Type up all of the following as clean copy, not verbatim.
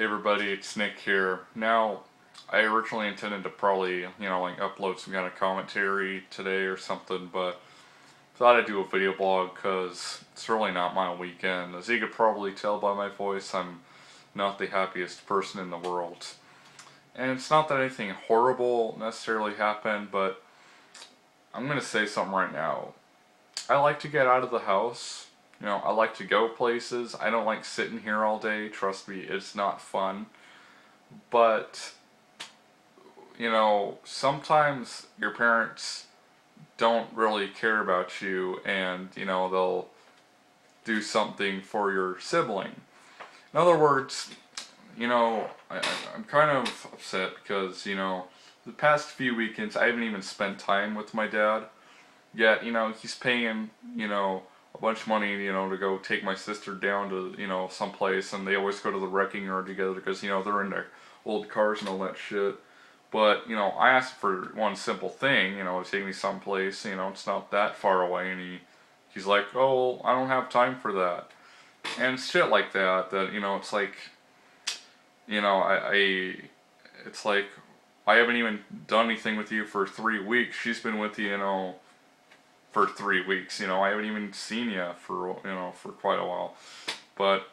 Hey everybody, it's Nick here. Now, I originally intended to probably, like upload some kind of commentary today or something, but thought I'd do a video blog because it's really not my weekend. As you could probably tell by my voice, I'm not the happiest person in the world. And it's not that anything horrible necessarily happened, but I'm going to say something right now. I like to get out of the house. I like to go places. I don't like sitting here all day. Trust me, it's not fun. But, sometimes your parents don't really care about you and, they'll do something for your sibling. In other words, I'm kind of upset because, the past few weekends I haven't even spent time with my dad. Yet, he's paying, a bunch of money, to go take my sister down to, someplace, and they always go to the wrecking yard together because, they're into old cars and all that shit. But, I asked for one simple thing, to take me someplace, it's not that far away, and he's like, oh, I don't have time for that. And shit like that, it's like, it's like, I haven't even done anything with you for 3 weeks. She's been with you, for 3 weeks. I haven't even seen you for quite a while. But,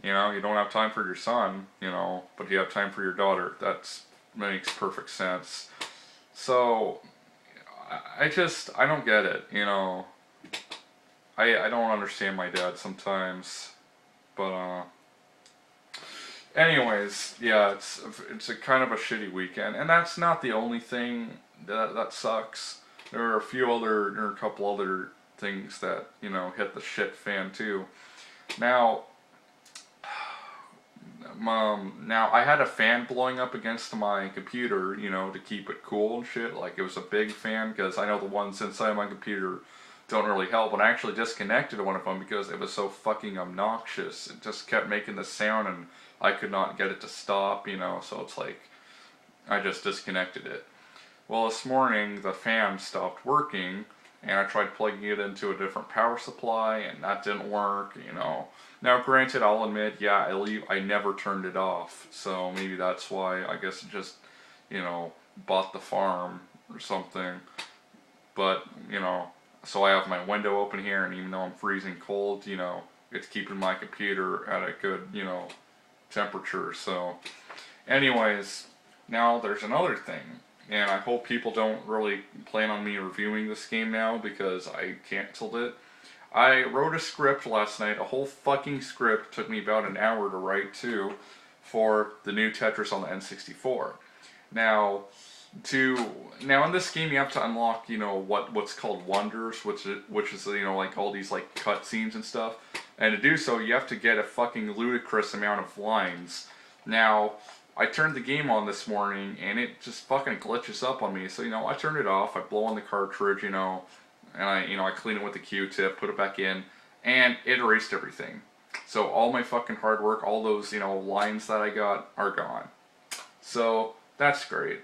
you don't have time for your son, but you have time for your daughter. That makes perfect sense. So, I don't get it, I don't understand my dad sometimes. But, anyways, yeah, it's a kind of a shitty weekend. And that's not the only thing that sucks. There are a couple other things that, hit the shit fan too. Now I had a fan blowing up against my computer, to keep it cool and shit. Like, it was a big fan, because I know the ones inside my computer don't really help. And I actually disconnected one of them because it was so fucking obnoxious. It just kept making the sound and I could not get it to stop, so it's like, I just disconnected it. Well, this morning the fan stopped working, and I tried plugging it into a different power supply, and that didn't work, Now, granted, I'll admit, yeah, I never turned it off, so maybe that's why. I guess it just, bought the farm or something. But, so I have my window open here, and even though I'm freezing cold, it's keeping my computer at a good, temperature. So, anyways, now there's another thing. And I hope people don't really plan on me reviewing this game now, because I canceled it. I wrote a script last night, a whole fucking script, took me about an hour to write too, for the new Tetris on the N64. Now in this game you have to unlock, what's called wonders, which is like all these like cutscenes and stuff. And to do so, you have to get a fucking ludicrous amount of lines. Now, I turned the game on this morning, and it just fucking glitches up on me. So, I turned it off, I blow on the cartridge, and I clean it with the Q-tip, put it back in, and it erased everything. So all my fucking hard work, all those, lines that I got are gone. So, that's great.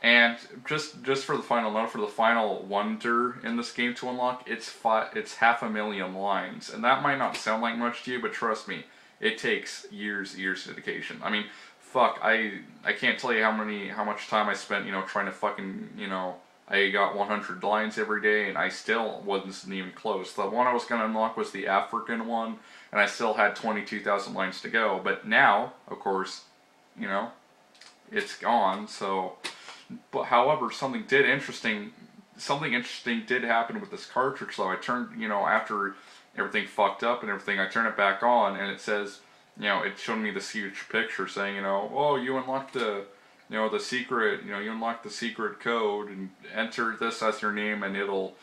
And just for the final note, for the final wonder in this game to unlock, it's 500,000 lines. And that might not sound like much to you, but trust me, it takes years of dedication. I mean, fuck, I can't tell you how much time I spent, trying to fucking, I got 100 lines every day, and I still wasn't even close. The one I was going to unlock was the African one, and I still had 22,000 lines to go. But now, of course, it's gone, so... But however, something interesting did happen with this cartridge, though. I turned, after everything fucked up and everything, I turned it back on, and it says... it showed me this huge picture saying, oh, you unlocked the secret, you unlocked the secret code, and enter this as your name, and it'll,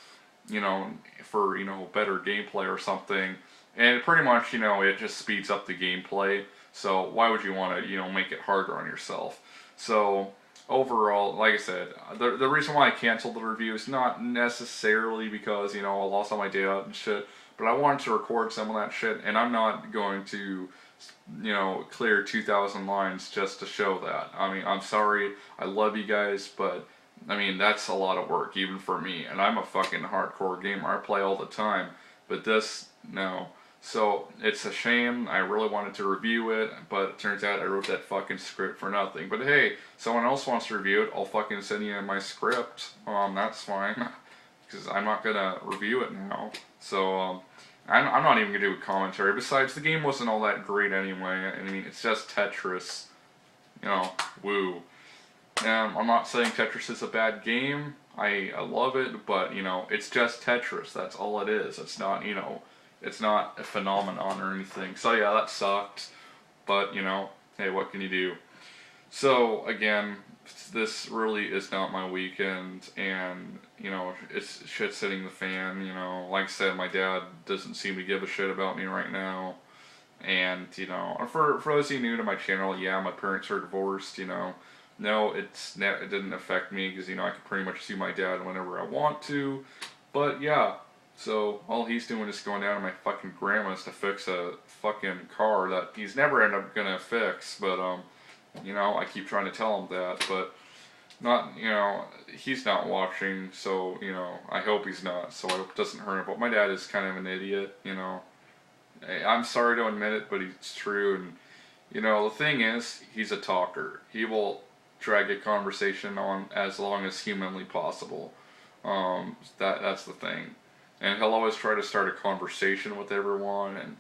for, better gameplay or something. And pretty much, it just speeds up the gameplay. So why would you want to, make it harder on yourself? So overall, like I said, the reason why I canceled the review is not necessarily because, I lost all my data and shit, but I wanted to record some of that shit, and I'm not going to, clear 2,000 lines just to show that. I mean, I'm sorry, I love you guys, but, I mean, that's a lot of work, even for me, and I'm a fucking hardcore gamer, I play all the time, but this, no. So it's a shame. I really wanted to review it, but it turns out I wrote that fucking script for nothing. But hey, someone else wants to review it, I'll fucking send you my script. That's fine, because I'm not gonna review it now. So I'm not even gonna do a commentary. Besides, the game wasn't all that great anyway. I mean, it's just Tetris. You know, woo. I'm not saying Tetris is a bad game. I love it, but you know, it's just Tetris. That's all it is. It's not, you know, it's not a phenomenon or anything. So yeah, that sucked. But you know, hey, what can you do? So again, this really is not my weekend, and you know, it's shit's hitting the fan. You know, like I said, my dad doesn't seem to give a shit about me right now. And you know, for those of you new to my channel, yeah, my parents are divorced. You know, no, it didn't affect me because you know I can pretty much see my dad whenever I want to. But yeah, so all he's doing is going down to my fucking grandma's to fix a fucking car that he's never end up gonna fix. But you know, I keep trying to tell him that, but not, you know, he's not watching. So you know, I hope he's not. So I hope it doesn't hurt him. But my dad is kind of an idiot, you know. I'm sorry to admit it, but it's true. And you know, the thing is, he's a talker. He will drag a conversation on as long as humanly possible. That's the thing. And he'll always try to start a conversation with everyone. And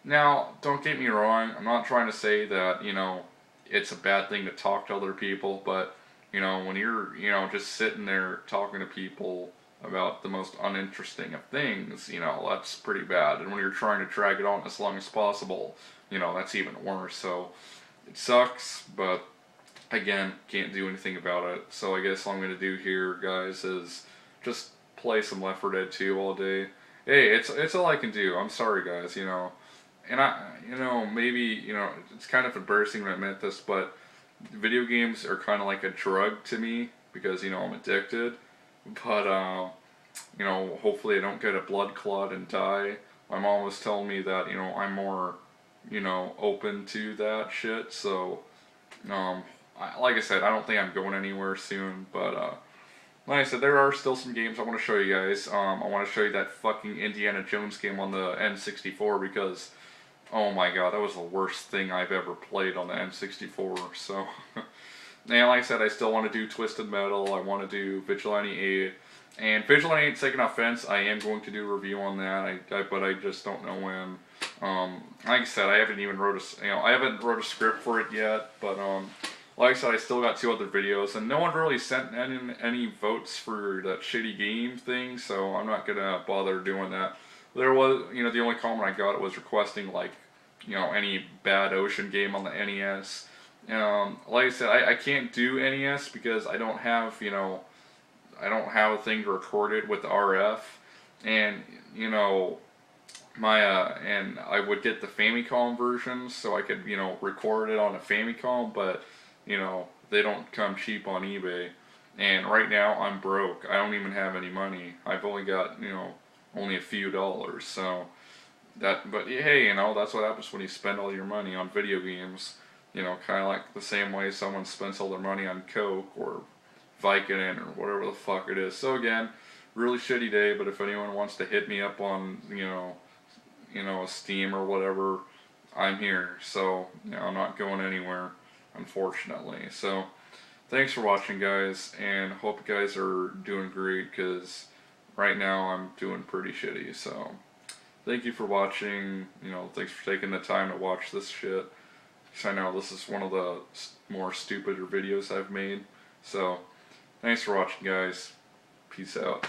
now, don't get me wrong. I'm not trying to say that, you know, it's a bad thing to talk to other people, but you know, when you're, you know, just sitting there talking to people about the most uninteresting of things, you know, that's pretty bad. And when you're trying to drag it on as long as possible, you know, that's even worse. So it sucks, but again, can't do anything about it. So I guess all I'm gonna do here, guys, is just play some Left 4 Dead 2 all day. Hey, it's all I can do. I'm sorry, guys, you know. And you know, maybe, you know, it's kind of embarrassing to admit this, but video games are kind of like a drug to me because, you know, I'm addicted. But, you know, hopefully I don't get a blood clot and die. My mom was telling me that, you know, I'm more, you know, open to that shit. So, like I said, I don't think I'm going anywhere soon. But, like I said, there are still some games I want to show you guys. I want to show you that fucking Indiana Jones game on the N64 because, oh my god, that was the worst thing I've ever played on the N64. So, and like I said, I still want to do Twisted Metal, I want to do Vigilante 8, and Vigilante 8, Taking Offense, I am going to do a review on that, but I just don't know when. Like I said, I haven't even wrote a script for it yet, but like I said, I still got 2 other videos, and no one really sent any votes for that shitty game thing, so I'm not gonna bother doing that. There was, you know, the only comment I got was requesting, like, you know, any bad ocean game on the NES. Like I said, I can't do NES because I don't have, you know, I don't have a thing to record it with RF, and, you know, and I would get the Famicom versions so I could, you know, record it on a Famicom, but, you know, they don't come cheap on eBay, and right now I'm broke. I don't even have any money. I've only got, you know, only a few dollars, so but hey, you know, that's what happens when you spend all your money on video games. You know, kind of like the same way someone spends all their money on Coke or Vicodin or whatever the fuck it is. So again, really shitty day, but if anyone wants to hit me up on, you know, Steam or whatever, I'm here. So, you know, I'm not going anywhere, unfortunately. So, thanks for watching, guys, and hope you guys are doing great, because right now I'm doing pretty shitty. So, thank you for watching. You know, thanks for taking the time to watch this shit. Because I know this is one of the more stupider videos I've made. So, thanks for watching, guys. Peace out.